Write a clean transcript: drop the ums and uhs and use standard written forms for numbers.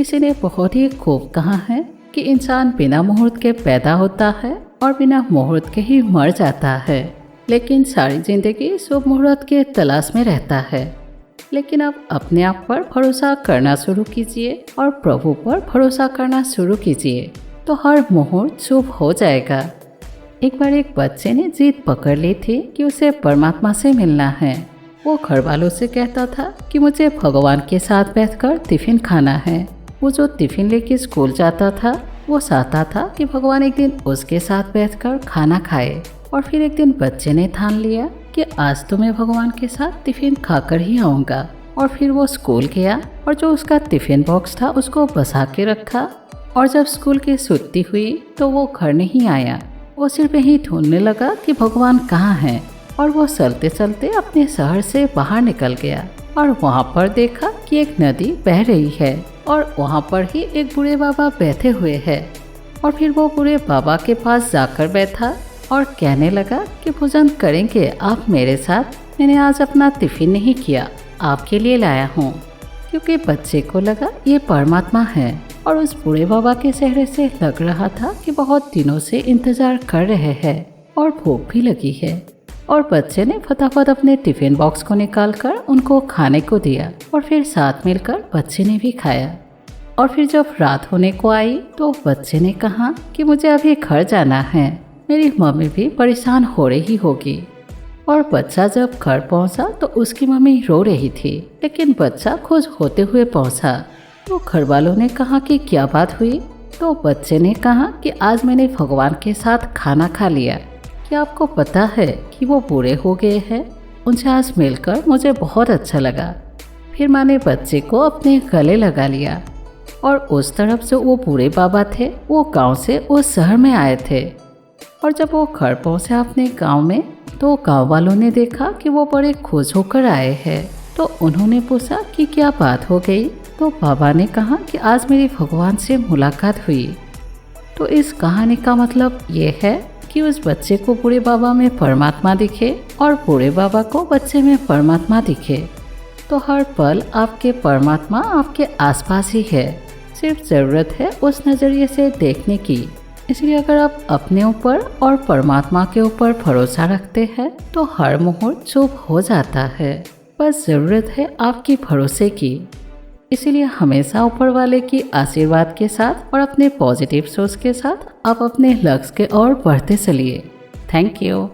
किसी ने बहुत ही खूब कहा है कि इंसान बिना मुहूर्त के पैदा होता है और बिना मुहूर्त के ही मर जाता है, लेकिन सारी जिंदगी शुभ मुहूर्त के तलाश में रहता है। लेकिन अब अपने आप पर भरोसा करना शुरू कीजिए और प्रभु पर भरोसा करना शुरू कीजिए, तो हर मुहूर्त शुभ हो जाएगा। एक बार एक बच्चे ने जिद पकड़ ली थी कि उसे परमात्मा से मिलना है। वो घर वालों से कहता था कि मुझे भगवान के साथ बैठकर टिफिन खाना है। वो जो टिफिन लेके स्कूल जाता था, वो चाहता था कि भगवान एक दिन उसके साथ बैठकर खाना खाए। और फिर एक दिन बच्चे ने ठान लिया कि आज तो मैं भगवान के साथ टिफिन खाकर ही आऊँगा। और फिर वो स्कूल गया और जो उसका टिफिन बॉक्स था उसको बसा के रखा। और जब स्कूल की छुट्टी हुई तो वो घर नहीं आया। वो सिर्फ यही ढूंढने लगा कि भगवान कहाँ हैं। और वो चलते चलते अपने शहर से बाहर निकल गया और वहाँ पर देखा कि एक नदी बह रही है और वहाँ पर ही एक बूढ़े बाबा बैठे हुए हैं। और फिर वो बूढ़े बाबा के पास जाकर बैठा और कहने लगा कि भोजन करेंगे आप मेरे साथ। मैंने आज अपना टिफिन नहीं किया, आपके लिए लाया हूँ। क्योंकि बच्चे को लगा ये परमात्मा है और उस बूढ़े बाबा के चेहरे से लग रहा था कि बहुत दिनों से इंतजार कर रहे हैं और भूख भी लगी है। और बच्चे ने फटाफट अपने टिफिन बॉक्स को निकालकर उनको खाने को दिया और फिर साथ मिलकर बच्चे ने भी खाया। और फिर जब रात होने को आई तो बच्चे ने कहा कि मुझे अभी घर जाना है, मेरी मम्मी भी परेशान हो रही होगी। और बच्चा जब घर पहुंचा तो उसकी मम्मी रो रही थी, लेकिन बच्चा खुश होते हुए पहुंचा। तो घर वालों ने कहा कि क्या बात हुई। तो बच्चे ने कहा कि आज मैंने भगवान के साथ खाना खा लिया। क्या आपको पता है कि वो बूढ़े हो गए हैं? उनसे आज मिलकर मुझे बहुत अच्छा लगा। फिर माँ ने बच्चे को अपने गले लगा लिया। और उस तरफ से वो बूढ़े बाबा थे, वो गांव से उस शहर में आए थे। और जब वो घर पहुंचा अपने गांव में तो गांव वालों ने देखा कि वो बड़े खुश होकर आए हैं। तो उन्होंने पूछा कि क्या बात हो गई। तो बाबा ने कहा कि आज मेरी भगवान से मुलाकात हुई। तो इस कहानी का मतलब ये है कि उस बच्चे को बूढ़े बाबा में परमात्मा दिखे और बूढ़े बाबा को बच्चे में परमात्मा दिखे। तो हर पल आपके परमात्मा आपके आसपास ही है, सिर्फ ज़रूरत है उस नज़रिए से देखने की। इसलिए अगर आप अपने ऊपर और परमात्मा के ऊपर भरोसा रखते हैं तो हर मुहूर्त शुभ हो जाता है। बस ज़रूरत है आपकी भरोसे की। इसीलिए हमेशा ऊपर वाले की आशीर्वाद के साथ और अपने पॉजिटिव सोच के साथ आप अपने लक्ष्य के ओर बढ़ते चलिए। Thank you.